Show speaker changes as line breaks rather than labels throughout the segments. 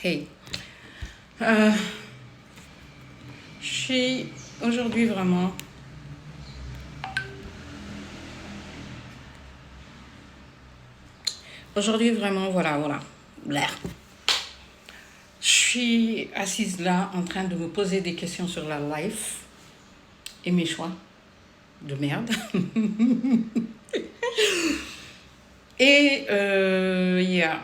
Hey, euh, je suis aujourd'hui vraiment, voilà. Blair. Je suis assise là en train de me poser des questions sur la life et mes choix de merde. Yeah,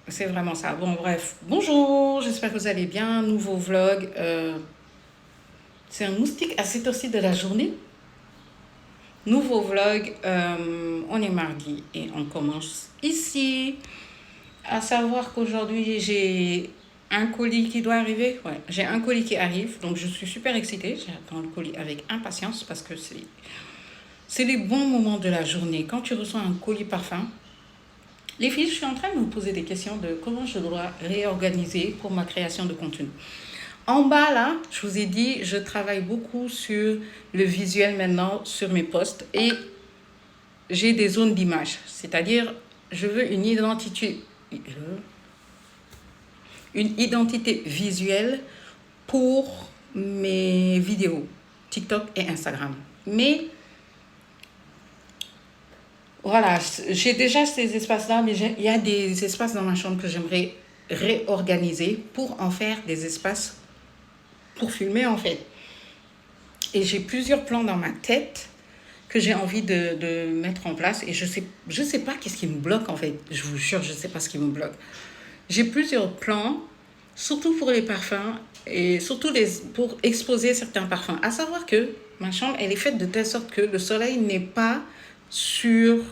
c'est vraiment ça. Bon, bref. Bonjour, j'espère que vous allez bien. Nouveau vlog. C'est un moustique à cette heure-ci de la journée. Nouveau vlog. On est mardi et on commence ici. À savoir qu'aujourd'hui, j'ai un colis qui doit arriver. Ouais, j'ai un colis qui arrive. Donc, je suis super excitée. J'attends le colis avec impatience parce que c'est les bons moments de la journée. Quand tu reçois un colis parfum, les filles, je suis en train de me poser des questions de comment je dois réorganiser pour ma création de contenu. En bas, là, je vous ai dit, je travaille beaucoup sur le visuel maintenant, sur mes posts. Et j'ai des zones d'image. C'est-à-dire, je veux une identité visuelle pour mes vidéos TikTok et Instagram. Mais voilà, j'ai déjà ces espaces-là, mais il y a des espaces dans ma chambre que j'aimerais réorganiser pour en faire des espaces pour filmer en fait. Et j'ai plusieurs plans dans ma tête que j'ai envie de mettre en place et je sais pas qu'est-ce qui me bloque en fait. Je vous jure, je sais pas ce qui me bloque. J'ai plusieurs plans, surtout pour les parfums et surtout pour exposer certains parfums. À savoir que ma chambre, elle est faite de telle sorte que le soleil n'est pas sur...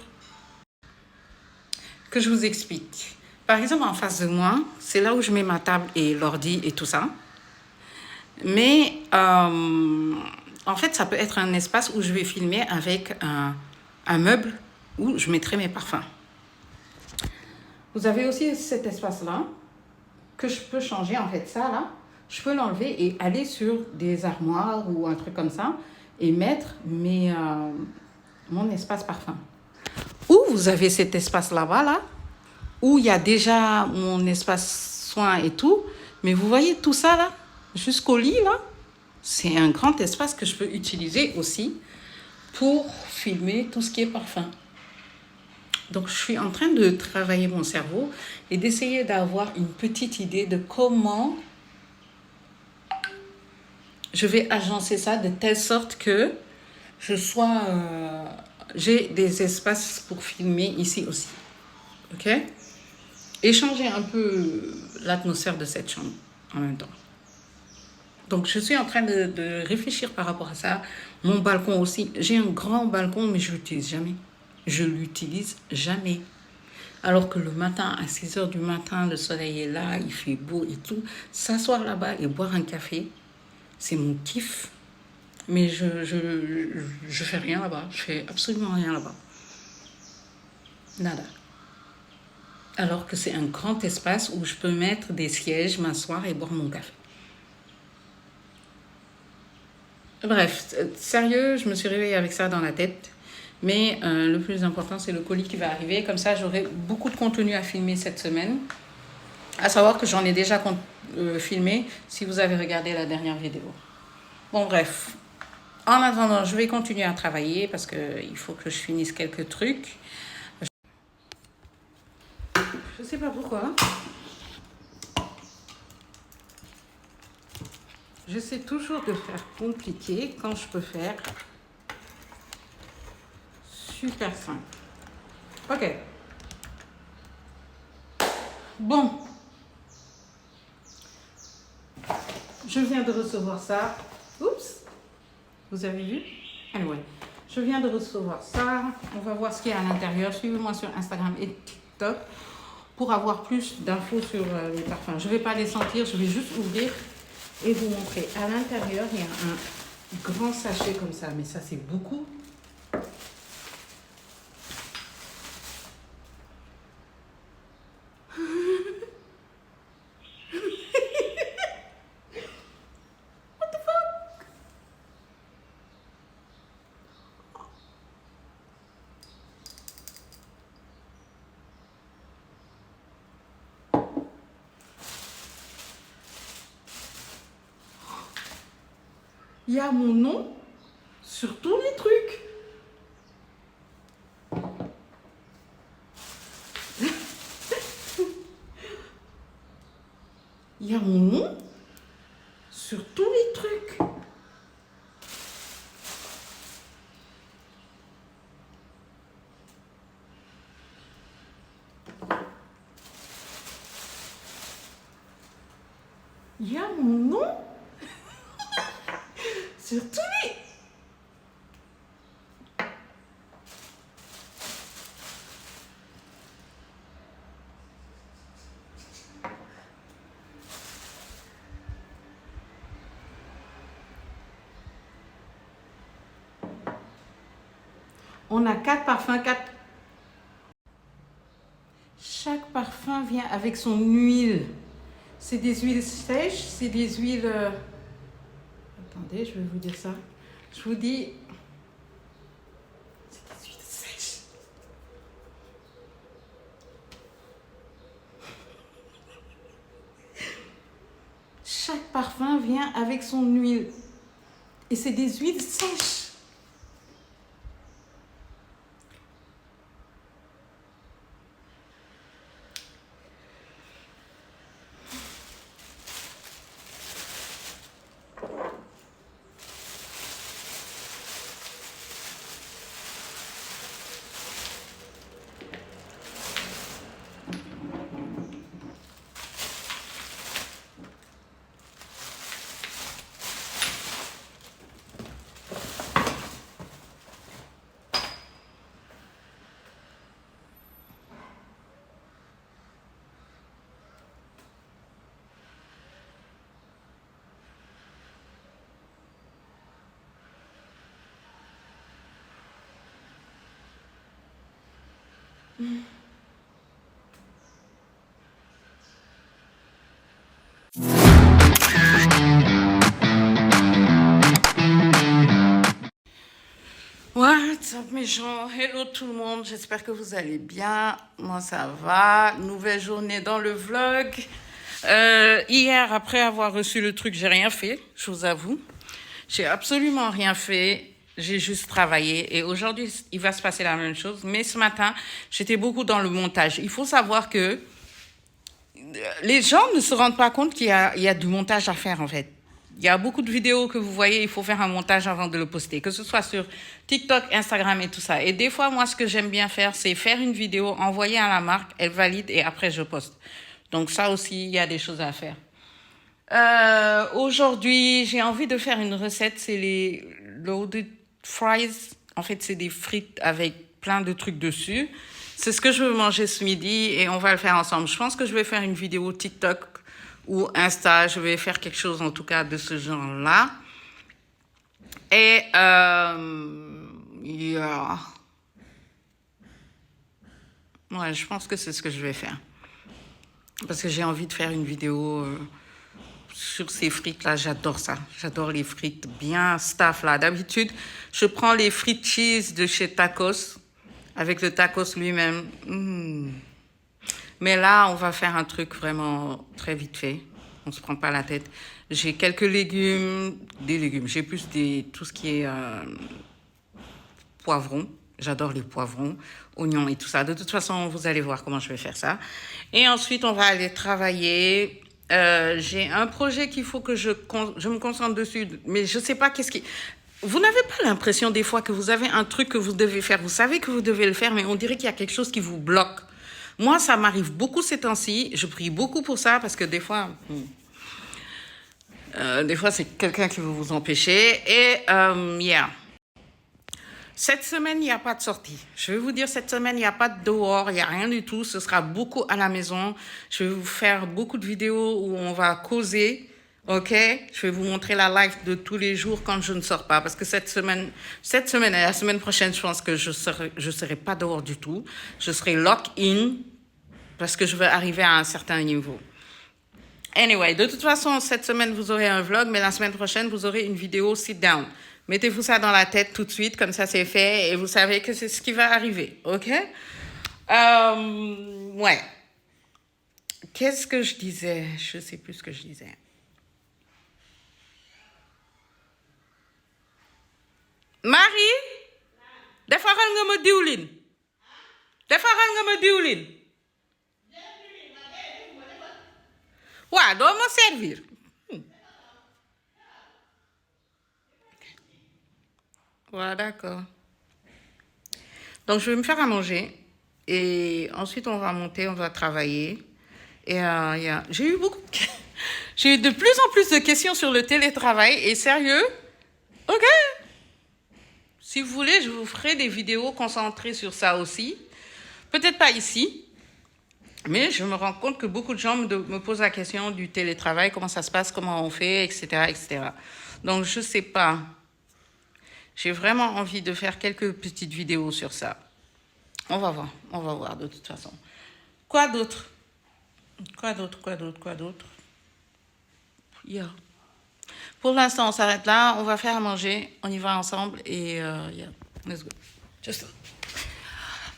Que je vous explique. Par exemple, en face de moi, c'est là où je mets ma table et l'ordi et tout ça. Mais en fait, ça peut être un espace où je vais filmer avec un meuble où je mettrai mes parfums. Vous avez aussi cet espace-là que je peux changer. En fait, ça là, je peux l'enlever et aller sur des armoires ou un truc comme ça et mettre mon espace parfum. Ou vous avez cet espace là-bas, là, où il y a déjà mon espace soin et tout. Mais vous voyez tout ça là, jusqu'au lit là, c'est un grand espace que je peux utiliser aussi pour filmer tout ce qui est parfum. Donc, je suis en train de travailler mon cerveau et d'essayer d'avoir une petite idée de comment je vais agencer ça de telle sorte que j'ai des espaces pour filmer ici aussi. Ok? Et changer un peu l'atmosphère de cette chambre en même temps. Donc, je suis en train de réfléchir par rapport à ça. Mon balcon aussi. J'ai un grand balcon, mais je ne l'utilise jamais. Je l'utilise jamais. Alors que le matin, à 6 heures du matin, le soleil est là, il fait beau et tout. S'asseoir là-bas et boire un café, c'est mon kiff. Mais je fais rien là-bas. Je fais absolument rien là-bas. Nada. Alors que c'est un grand espace où je peux mettre des sièges, m'asseoir et boire mon café. Bref, sérieux, je me suis réveillée avec ça dans la tête. Mais le plus important, c'est le colis qui va arriver. Comme ça, j'aurai beaucoup de contenu à filmer cette semaine. À savoir que j'en ai déjà filmé si vous avez regardé la dernière vidéo. Bon, bref. En attendant, je vais continuer à travailler parce qu'il faut que je finisse quelques trucs. Je sais pas pourquoi. J'essaie toujours de faire compliqué quand je peux faire super simple. Ok. Bon. Je viens de recevoir ça. Oups. Vous avez vu? Anyway. Je viens de recevoir ça. On va voir ce qu'il y a à l'intérieur. Suivez-moi sur Instagram et TikTok pour avoir plus d'infos sur les parfums. Je ne vais pas les sentir. Je vais juste ouvrir et vous montrer. À l'intérieur, il y a un grand sachet comme ça. Mais ça, c'est beaucoup. Il y a mon nom sur tous les trucs. Il y a mon nom sur tous les trucs. Il y a mon nom sur tous les... On a 4 parfums, 4... Chaque parfum vient avec son huile. C'est des huiles sèches, c'est des huiles... Attendez, je vais vous dire ça. Je vous dis... C'est des huiles sèches. Chaque parfum vient avec son huile. Et c'est des huiles sèches. What's up mes gens, hello tout le monde, j'espère que vous allez bien, moi ça va, nouvelle journée dans le vlog. Hier, après avoir reçu le truc, j'ai rien fait, je vous avoue, j'ai absolument rien fait, j'ai juste travaillé et aujourd'hui il va se passer la même chose, mais ce matin j'étais beaucoup dans le montage. Il faut savoir que les gens ne se rendent pas compte qu'il y a du montage à faire en fait. Il y a beaucoup de vidéos que vous voyez, il faut faire un montage avant de le poster, que ce soit sur TikTok, Instagram et tout ça. Et des fois, moi, ce que j'aime bien faire, c'est faire une vidéo, envoyer à la marque, elle valide et après, je poste. Donc ça aussi, il y a des choses à faire. Aujourd'hui, j'ai envie de faire une recette, c'est les loaded fries. En fait, c'est des frites avec plein de trucs dessus. C'est ce que je veux manger ce midi et on va le faire ensemble. Je pense que je vais faire une vidéo TikTok ou Insta, je vais faire quelque chose en tout cas de ce genre-là. Et yeah. Ouais, je pense que c'est ce que je vais faire. Parce que j'ai envie de faire une vidéo sur ces frites-là, j'adore ça. J'adore les frites bien staff là. D'habitude, je prends les frites cheese de chez Tacos, avec le tacos lui-même. Mais là, on va faire un truc vraiment très vite fait. On se prend pas la tête. J'ai quelques légumes, des légumes. J'ai plus tout ce qui est poivrons. J'adore les poivrons, oignons et tout ça. De toute façon, vous allez voir comment je vais faire ça. Et ensuite, on va aller travailler. J'ai un projet qu'il faut que je me concentre dessus, mais je sais pas qu'est-ce qui... Vous n'avez pas l'impression des fois que vous avez un truc que vous devez faire, vous savez que vous devez le faire, mais on dirait qu'il y a quelque chose qui vous bloque. Moi, ça m'arrive beaucoup ces temps-ci. Je prie beaucoup pour ça parce que des fois c'est quelqu'un qui veut vous empêcher. Et yeah. Cette semaine, il n'y a pas de sortie. Je vais vous dire, cette semaine, il n'y a pas de dehors, il n'y a rien du tout. Ce sera beaucoup à la maison. Je vais vous faire beaucoup de vidéos où on va causer. Ok, je vais vous montrer la life de tous les jours quand je ne sors pas. Parce que cette semaine et la semaine prochaine, je pense que je serai pas dehors du tout. Je serai lock-in parce que je veux arriver à un certain niveau. Anyway, de toute façon, cette semaine, vous aurez un vlog, mais la semaine prochaine, vous aurez une vidéo sit-down. Mettez-vous ça dans la tête tout de suite, comme ça c'est fait, et vous savez que c'est ce qui va arriver, ok? Ouais. Qu'est-ce que je disais? Je sais plus ce que je disais. Marie, defaral nga ma diwlin. Defaral nga ma diwlin. Waa, doo ma servir. Voilà, d'accord. Donc, je vais me faire à manger. Et ensuite, on va monter, on va travailler. Et j'ai eu beaucoup de... J'ai eu de plus en plus de questions sur le télétravail. Et sérieux, ok. Si vous voulez, je vous ferai des vidéos concentrées sur ça aussi. Peut-être pas ici. Mais je me rends compte que beaucoup de gens me posent la question du télétravail, comment ça se passe, comment on fait, etc., etc. Donc, je sais pas. J'ai vraiment envie de faire quelques petites vidéos sur ça. On va voir de toute façon. Quoi d'autre? Yeah. Pour l'instant, on s'arrête là. On va faire à manger. On y va ensemble. Et yeah, let's go.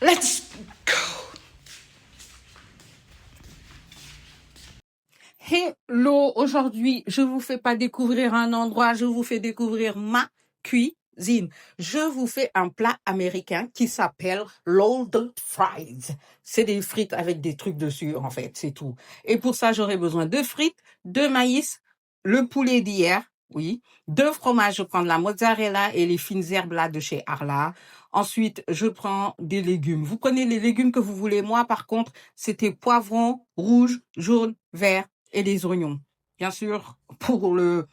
Let's go. Hello, aujourd'hui, je vous fais pas découvrir un endroit, je vous fais découvrir ma cuisine. Je vous fais un plat américain qui s'appelle Loaded Fries. C'est des frites avec des trucs dessus, en fait, c'est tout. Et pour ça, j'aurai besoin de frites, de maïs, le poulet d'hier, oui, de fromage, je prends de la mozzarella et les fines herbes là de chez Arla. Ensuite, je prends des légumes. Vous prenez les légumes que vous voulez. Moi, par contre, c'était poivron, rouge, jaune, vert et des oignons. Bien sûr, pour le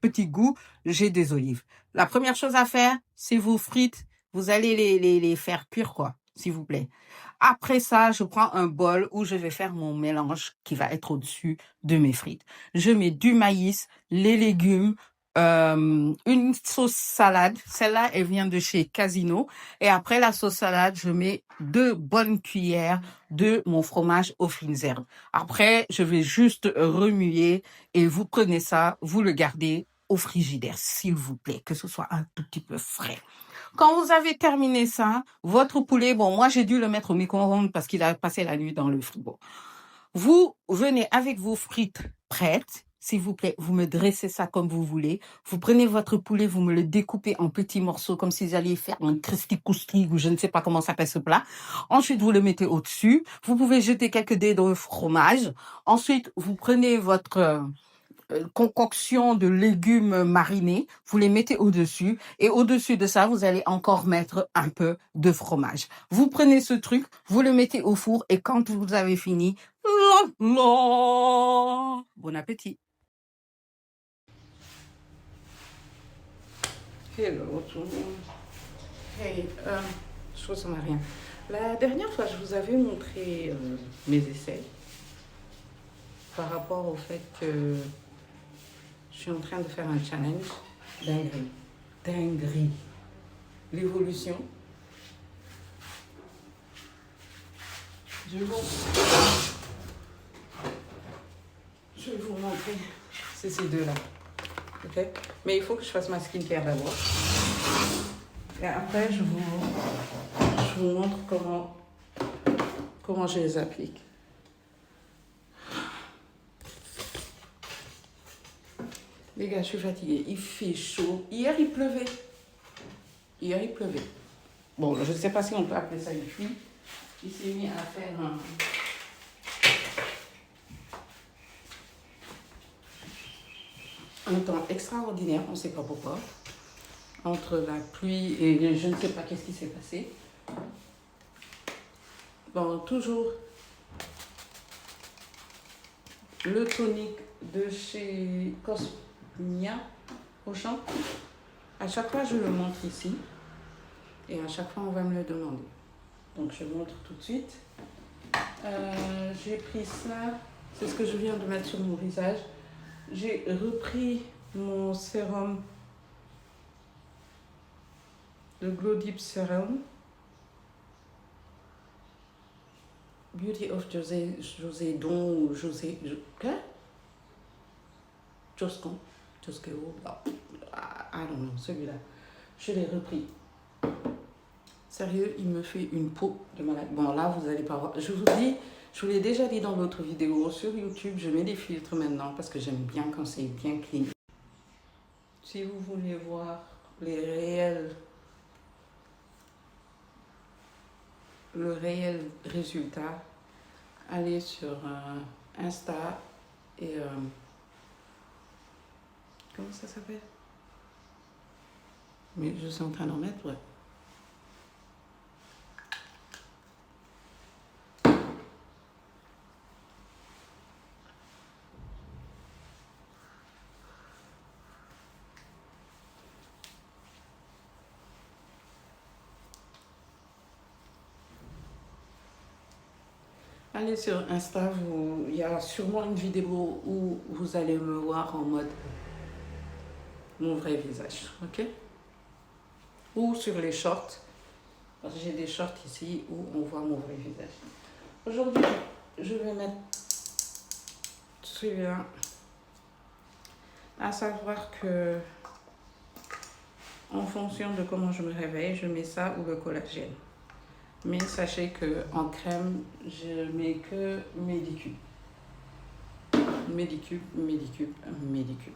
petit goût, j'ai des olives. La première chose à faire, c'est vos frites. Vous allez les faire cuire, quoi, s'il vous plaît. Après ça, je prends un bol où je vais faire mon mélange qui va être au-dessus de mes frites. Je mets du maïs, les légumes, une sauce salade. Celle-là, elle vient de chez Casino. Et après la sauce salade, je mets 2 bonnes cuillères de mon fromage aux fines herbes. Après, je vais juste remuer et vous prenez ça, vous le gardez au frigidaire, s'il vous plaît, que ce soit un tout petit peu frais. Quand vous avez terminé ça, votre poulet, bon, moi j'ai dû le mettre au micro-ondes parce qu'il a passé la nuit dans le frigo. Vous venez avec vos frites prêtes. S'il vous plaît, vous me dressez ça comme vous voulez. Vous prenez votre poulet, vous me le découpez en petits morceaux comme si vous alliez faire un cristi-coustri ou je ne sais pas comment s'appelle ce plat. Ensuite, vous le mettez au-dessus. Vous pouvez jeter quelques dés de fromage. Ensuite, vous prenez votre concoction de légumes marinés, vous les mettez au-dessus et au-dessus de ça, vous allez encore mettre un peu de fromage. Vous prenez ce truc, vous le mettez au four et quand vous avez fini, bon appétit. Hello tout le monde. Hey, chose n'a rien. La dernière fois, je vous avais montré mes essais par rapport au fait que je suis en train de faire un challenge dinguerie. L'évolution. Je vais vous montrer. C'est ces deux-là. Ok? Mais il faut que je fasse ma skincare d'abord. Et après, je vous montre comment je les applique. Les gars, je suis fatiguée. Il fait chaud. Hier, il pleuvait. Bon, je ne sais pas si on peut appeler ça une pluie. Il s'est mis à faire un temps extraordinaire, on ne sait pas pourquoi. Entre la pluie et je ne sais pas qu'est-ce qui s'est passé. Bon, toujours le tonique de chez Cosmia Auchan. À chaque fois, je le montre ici. Et à chaque fois, on va me le demander. Donc, je montre tout de suite. J'ai pris ça. C'est ce que je viens de mettre sur mon visage. J'ai repris mon sérum. Le Glow Deep Serum. Beauty of José Don ou José... Quoi? Joscon. Josqueo. I don't know, celui-là. Je l'ai repris. Sérieux, il me fait une peau de malade. Bon, là, vous allez pas voir. Je vous dis, je vous l'ai déjà dit dans l'autre vidéo. Sur YouTube, je mets des filtres maintenant parce que j'aime bien quand c'est bien clean. Si vous voulez voir les réels, le réel résultat, allez sur Insta et comment ça s'appelle? Mais je suis en train d'en mettre, ouais. Allez sur Insta, il y a sûrement une vidéo où vous allez me voir en mode mon vrai visage, ok? Ou sur les shorts, parce que j'ai des shorts ici où on voit mon vrai visage. Aujourd'hui, je vais mettre celui-là, à savoir que en fonction de comment je me réveille, je mets ça ou le collagène. Mais sachez que en crème, je mets que Medicube. Medicube, Medicube, Medicube.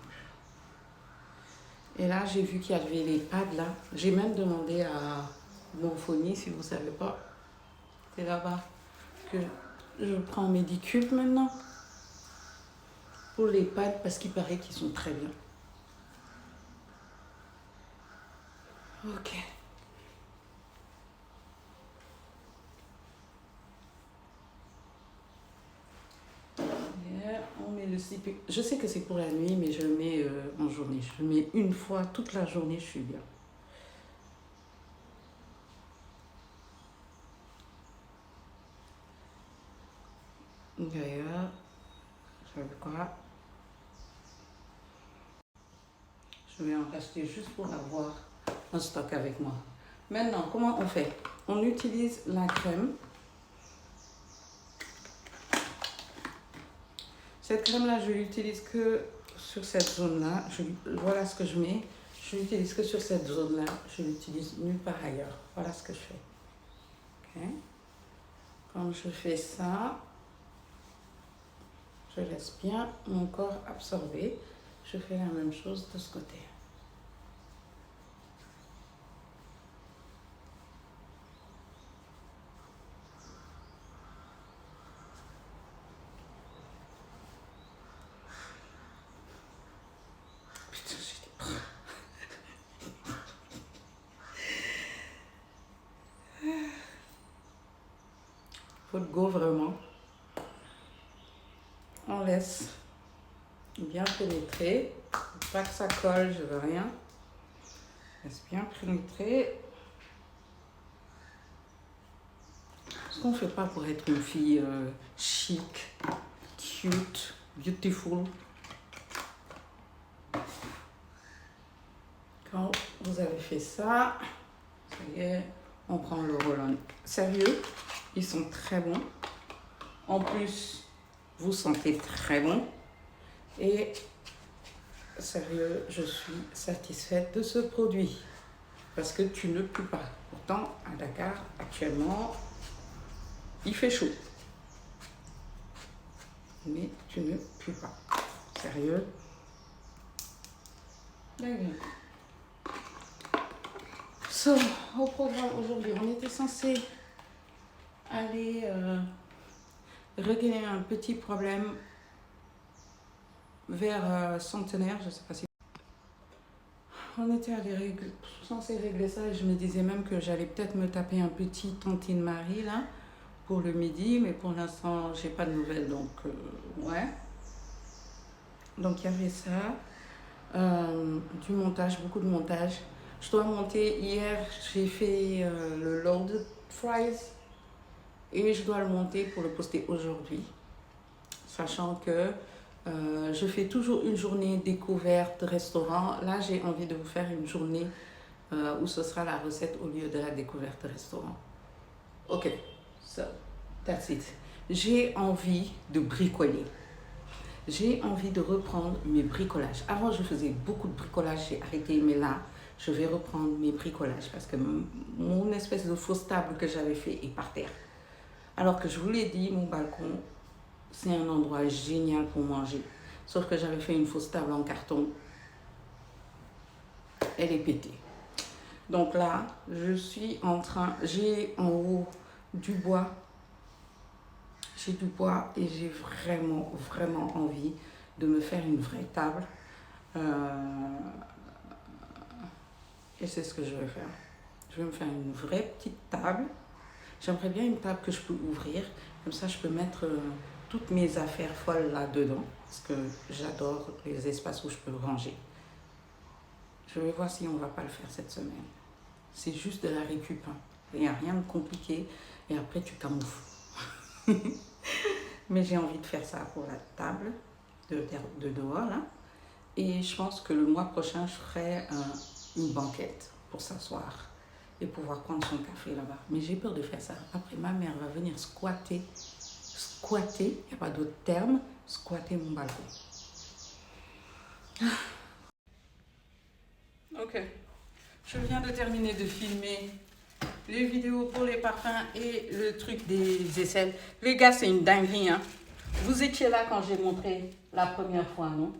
Et là, j'ai vu qu'il y avait les pads là. J'ai même demandé à Morphonie, si vous ne savez pas, c'est là-bas que je prends Medicube maintenant pour les pads parce qu'il paraît qu'ils sont très bien. Ok. On met le slip. Je sais que c'est pour la nuit, mais je le mets en journée. Je le mets une fois toute la journée, je suis bien. D'ailleurs, je vais quoi? Je vais en acheter juste pour avoir un stock avec moi. Maintenant, comment on fait? On utilise la crème. Cette crème-là, je l'utilise que sur cette zone-là. Voilà ce que je mets. Je l'utilise que sur cette zone-là. Je l'utilise nulle part ailleurs. Voilà ce que je fais. Okay. Quand je fais ça, je laisse bien mon corps absorber. Je fais la même chose de ce côté. Putain, j'ai des bras. Faut le go vraiment. On laisse bien pénétrer. Pas que ça colle, je veux rien. Laisse bien pénétrer. Ce qu'on ne fait pas pour être une fille chic, cute, beautiful. Quand vous avez fait ça, ça y est, on prend le roll-on. Sérieux, ils sont très bons. En plus, vous sentez très bon. Et sérieux, je suis satisfaite de ce produit. Parce que tu ne pues pas. Pourtant, à Dakar, actuellement, il fait chaud. Mais tu ne pues pas. Sérieux. D'accord. So, au programme aujourd'hui, on était censé aller régler un petit problème vers Centenaire, je ne sais pas si... On était censé régler ça et je me disais même que j'allais peut-être me taper un petit Tantine Marie là pour le midi, mais pour l'instant j'ai pas de nouvelles, donc ouais. Donc il y avait ça, du montage, beaucoup de montage. Je dois monter, hier j'ai fait le loaded fries et je dois le monter pour le poster aujourd'hui, sachant que je fais toujours une journée découverte restaurant. Là, j'ai envie de vous faire une journée où ce sera la recette au lieu de la découverte restaurant. Ok, so that's it. J'ai envie de bricoler. J'ai envie de reprendre mes bricolages. Avant, je faisais beaucoup de bricolage, j'ai arrêté, mais là, je vais reprendre mes bricolages parce que mon espèce de fausse table que j'avais fait est par terre. Alors que je vous l'ai dit, mon balcon, c'est un endroit génial pour manger. Sauf que j'avais fait une fausse table en carton. Elle est pétée. Donc là, je suis en train, j'ai en haut du bois. J'ai du bois et j'ai vraiment, vraiment envie de me faire une vraie table. Euh, et c'est ce que je vais faire. Je vais me faire une vraie petite table. J'aimerais bien une table que je peux ouvrir. Comme ça, je peux mettre toutes mes affaires folles là-dedans. Parce que j'adore les espaces où je peux ranger. Je vais voir si on ne va pas le faire cette semaine. C'est juste de la récup. Hein. Il n'y a rien de compliqué. Et après, tu camoufles. Mais j'ai envie de faire ça pour la table de dehors, là. Et je pense que le mois prochain, je ferai une banquette pour s'asseoir et pouvoir prendre son café là-bas. Mais j'ai peur de faire ça. Après, ma mère va venir squatter, il n'y a pas d'autre terme, squatter mon balcon. Ok. Je viens de terminer de filmer les vidéos pour les parfums et le truc des aisselles. Les gars, c'est une dinguerie, hein. Vous étiez là quand j'ai montré la première fois, non?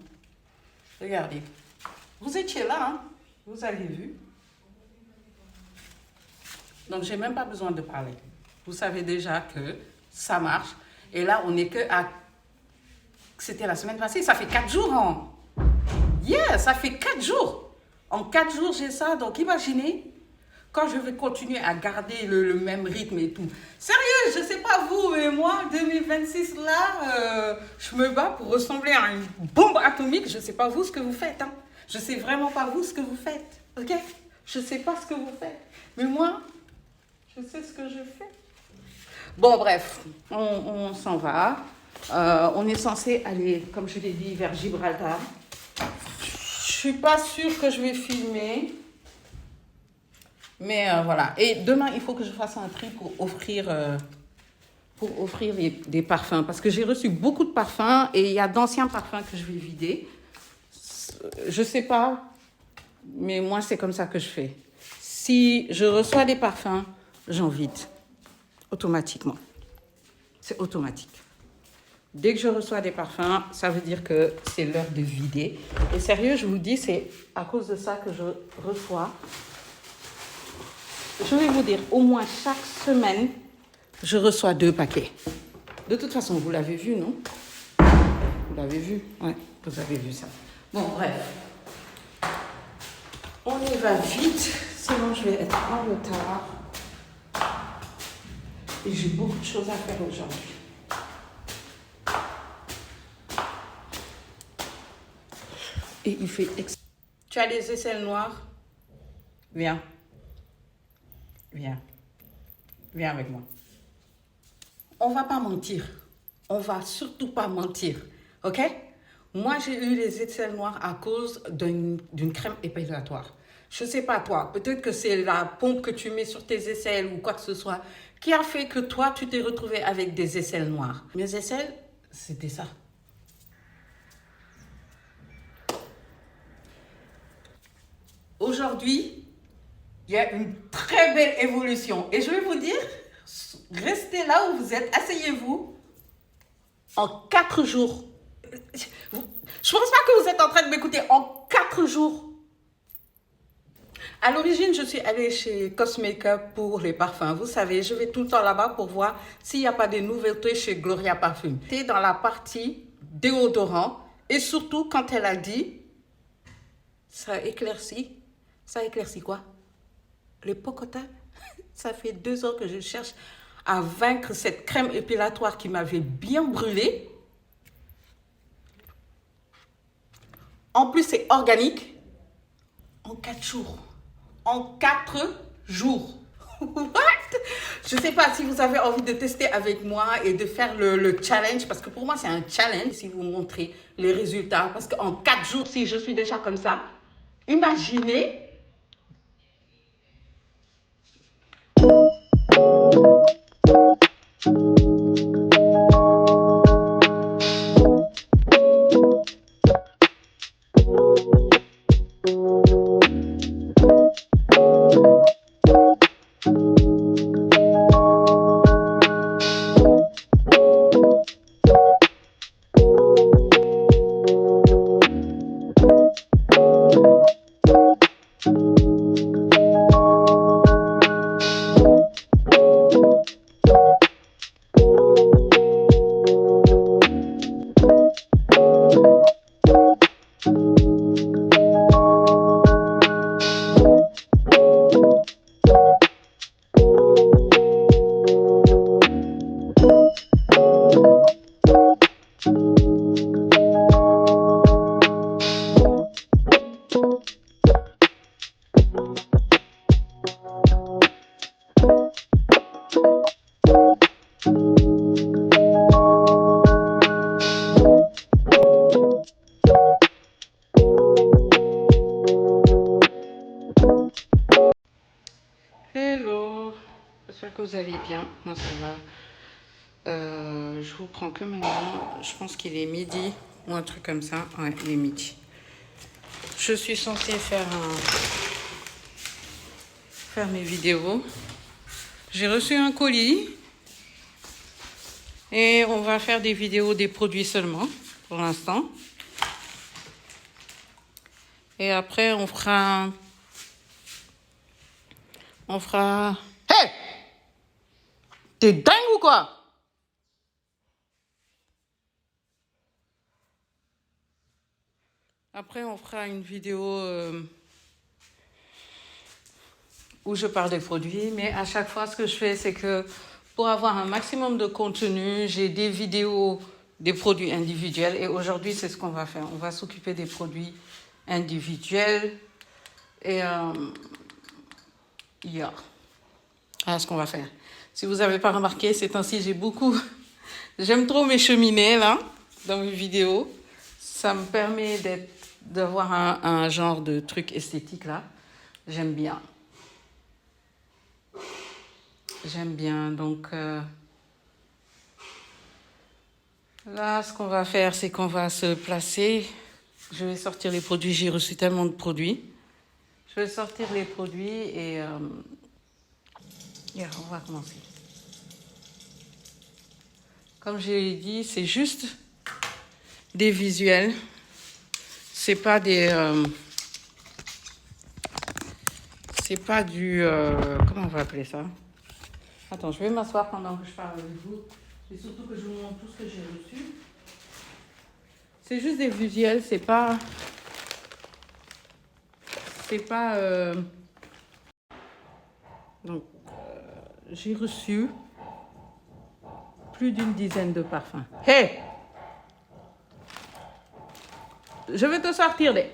Regardez. Vous étiez là, hein. Vous avez vu. Donc, j'ai même pas besoin de parler. Vous savez déjà que ça marche. Et là, on n'est que à... C'était la semaine passée. Ça fait 4 jours, hein. Yeah, ça fait 4 jours. En 4 jours, j'ai ça. Donc, imaginez quand je vais continuer à garder le même rythme et tout. Sérieux, je sais pas vous, mais moi, 2026, là, je me bats pour ressembler à une bombe atomique. Je sais pas vous ce que vous faites. Hein. Je sais vraiment pas vous ce que vous faites. Ok? Je sais pas ce que vous faites. Mais moi, je sais ce que je fais. Bon, bref, on s'en va. On est censé aller, comme je l'ai dit, vers Gibraltar. Je suis pas sûre que je vais filmer. Mais voilà. Et demain, il faut que je fasse un tri pour offrir des parfums. Parce que j'ai reçu beaucoup de parfums et il y a d'anciens parfums que je vais vider. Je sais pas, mais moi, c'est comme ça que je fais. Si je reçois des parfums, j'en vide. Automatiquement. C'est automatique. Dès que je reçois des parfums, ça veut dire que c'est l'heure de vider. Et sérieux, je vous dis, c'est à cause de ça que je reçois. Je vais vous dire, au moins chaque semaine, je reçois 2 paquets. De toute façon, vous l'avez vu, non? Vous l'avez vu? Ouais, vous avez vu ça. Bon, bref. On y va vite, sinon je vais être en retard. Et j'ai beaucoup de choses à faire aujourd'hui. Et il fait... Tu as des aisselles noires? Viens. Viens. Viens avec moi. On va pas mentir. On va surtout pas mentir. Ok? Moi, j'ai eu les aisselles noires à cause d'une crème épilatoire. Je sais pas toi. Peut-être que c'est la pompe que tu mets sur tes aisselles ou quoi que ce soit qui a fait que toi, tu t'es retrouvé avec des aisselles noires. Mes aisselles, c'était ça. Aujourd'hui, il y a une très belle évolution. Et je vais vous dire, restez là où vous êtes, asseyez-vous. En 4 jours, je ne pense pas que vous êtes en train de m'écouter. En 4 jours. À l'origine, je suis allée chez Cosmakeup pour les parfums. Vous savez, je vais tout le temps là-bas pour voir s'il n'y a pas de nouveautés chez Gloria Parfum. C'était dans la partie déodorant. Et surtout, quand elle a dit, ça éclaircit. Ça éclaircit quoi? Les pocotas. Ça fait 2 ans que je cherche à vaincre cette crème épilatoire qui m'avait bien brûlée. En plus, c'est organique. En 4 jours. En 4 jours. What? Je ne sais pas si vous avez envie de tester avec moi et de faire le challenge. Parce que pour moi, c'est un challenge si vous montrez les résultats. Parce qu'en 4 jours, si je suis déjà comme ça, imaginez... moi ça va. Je vous prends que maintenant. Je pense qu'il est midi ou un truc comme ça. Ouais, il est midi. Je suis censée faire mes vidéos. J'ai reçu un colis et on va faire des vidéos des produits seulement pour l'instant. Et après on fera. Hey! T'es dingue ou quoi? Après, on fera une vidéo où je parle des produits. Mais à chaque fois, ce que je fais, c'est que pour avoir un maximum de contenu, j'ai des vidéos des produits individuels. Et aujourd'hui, c'est ce qu'on va faire. On va s'occuper des produits individuels. Et yeah. Voilà ce qu'on va faire. Si vous n'avez pas remarqué, ces temps-ci, j'aime trop mes cheminées, là, dans mes vidéos. Ça me permet d'avoir un genre de truc esthétique, là. J'aime bien. Donc, là, ce qu'on va faire, c'est qu'on va se placer. Je vais sortir les produits. J'ai reçu tellement de produits. Je vais sortir les produits et on va commencer. Comme je l'ai dit, c'est juste des visuels. C'est pas des... c'est pas du... comment on va appeler ça? Attends, je vais m'asseoir pendant que je parle avec vous. Et surtout que je vous montre tout ce que j'ai reçu. C'est juste des visuels, c'est pas... Donc, j'ai reçu plus d'une dizaine de parfums. Hey! Je vais te sortir des...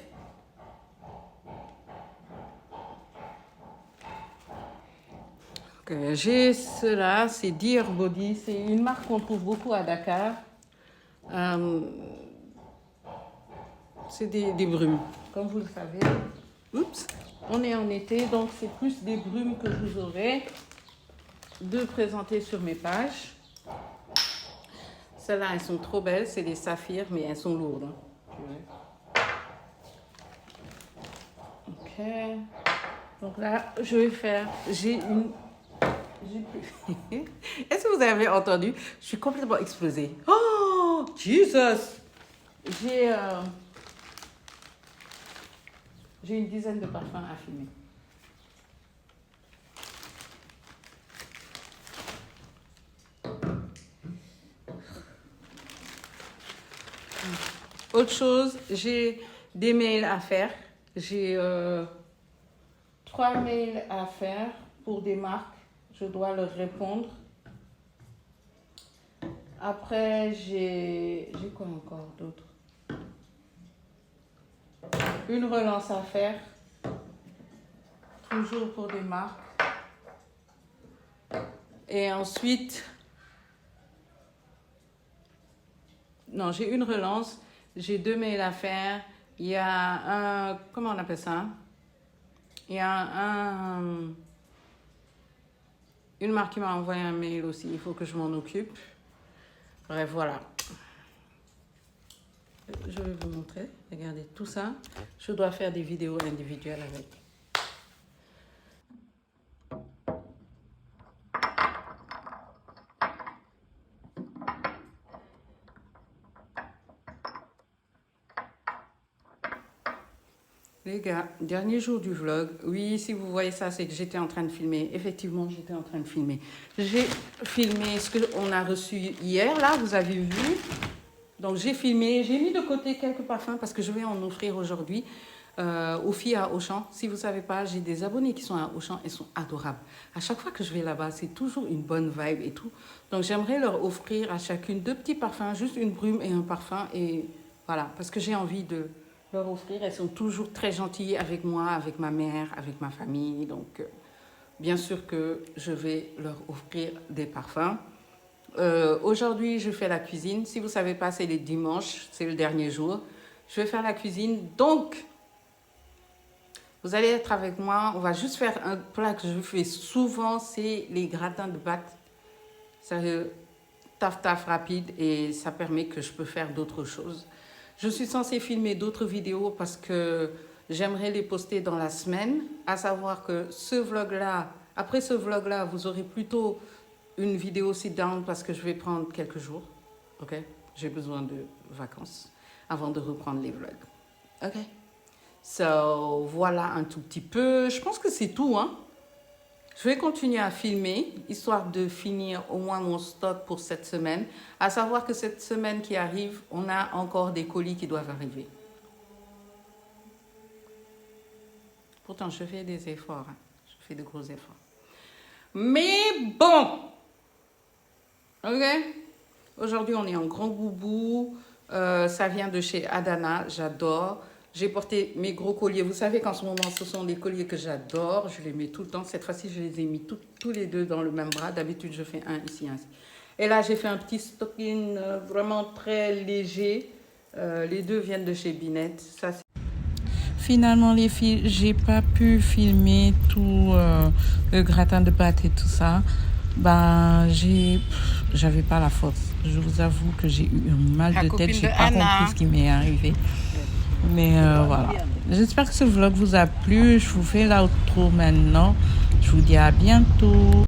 J'ai cela, c'est Dear Body. C'est une marque qu'on trouve beaucoup à Dakar. C'est des brumes, comme vous le savez. Oups, on est en été, donc c'est plus des brumes que je vous aurai de présenter sur mes pages. Celles-là, elles sont trop belles, c'est des saphirs, mais elles sont lourdes. Hein. Ok. Donc là, je vais faire... Est-ce que vous avez entendu? Je suis complètement explosée. Oh, Jesus! J'ai une dizaine de parfums à filmer. Autre chose, j'ai des mails à faire. J'ai 3 mails à faire pour des marques. Je dois leur répondre. Après, j'ai quoi encore d'autre? Une relance à faire. Toujours pour des marques. Et ensuite... Non, j'ai une relance. J'ai 2 mails à faire. Il y a un... Comment on appelle ça? Il y a une marque qui m'a envoyé un mail aussi. Il faut que je m'en occupe. Bref, voilà. Je vais vous montrer. Regardez tout ça. Je dois faire des vidéos individuelles avec. Les gars, dernier jour du vlog. Oui, si vous voyez ça, c'est que j'étais en train de filmer. Effectivement, j'étais en train de filmer. J'ai filmé ce qu'on a reçu hier, là, vous avez vu. Donc, j'ai filmé. J'ai mis de côté quelques parfums parce que je vais en offrir aujourd'hui aux filles à Auchan. Si vous ne savez pas, j'ai des abonnés qui sont à Auchan. Elles sont adorables. À chaque fois que je vais là-bas, c'est toujours une bonne vibe et tout. Donc, j'aimerais leur offrir à chacune 2 petits parfums, juste une brume et un parfum. Et voilà, parce que j'ai envie de leur offrir. Elles sont toujours très gentilles avec moi, avec ma mère, avec ma famille. Donc, bien sûr que je vais leur offrir des parfums. Aujourd'hui, je fais la cuisine. Si vous ne savez pas, c'est les dimanches, c'est le dernier jour. Je vais faire la cuisine. Donc, vous allez être avec moi. On va juste faire un plat que je fais souvent, c'est les gratins de pâtes Sérieux, taf rapide et ça permet que je peux faire d'autres choses. Je suis censée filmer d'autres vidéos parce que j'aimerais les poster dans la semaine, à savoir que ce vlog-là, après ce vlog-là, vous aurez plutôt une vidéo sit-down parce que je vais prendre quelques jours, ok? J'ai besoin de vacances avant de reprendre les vlogs, ok? So, voilà un tout petit peu, je pense que c'est tout, hein? Je vais continuer à filmer, histoire de finir au moins mon stock pour cette semaine. À savoir que cette semaine qui arrive, on a encore des colis qui doivent arriver. Pourtant, je fais des efforts. Hein. Je fais de gros efforts. Mais bon. Ok. Aujourd'hui, on est en grand boubou. Ça vient de chez Adana. J'adore. J'ai porté mes gros colliers. Vous savez qu'en ce moment, ce sont des colliers que j'adore. Je les mets tout le temps. Cette fois-ci, je les ai mis tous les deux dans le même bras. D'habitude, je fais un ici, un ici. Et là, j'ai fait un petit stocking vraiment très léger. Les deux viennent de chez Binette. Ça, finalement, les filles, j'ai pas pu filmer tout le gratin de pâte et tout ça. Ben, j'avais pas la force. Je vous avoue que j'ai eu un mal de tête. J'ai pas compris ce qui m'est arrivé. Mais voilà. J'espère que ce vlog vous a plu. Je vous fais l'outro maintenant. Je vous dis à bientôt.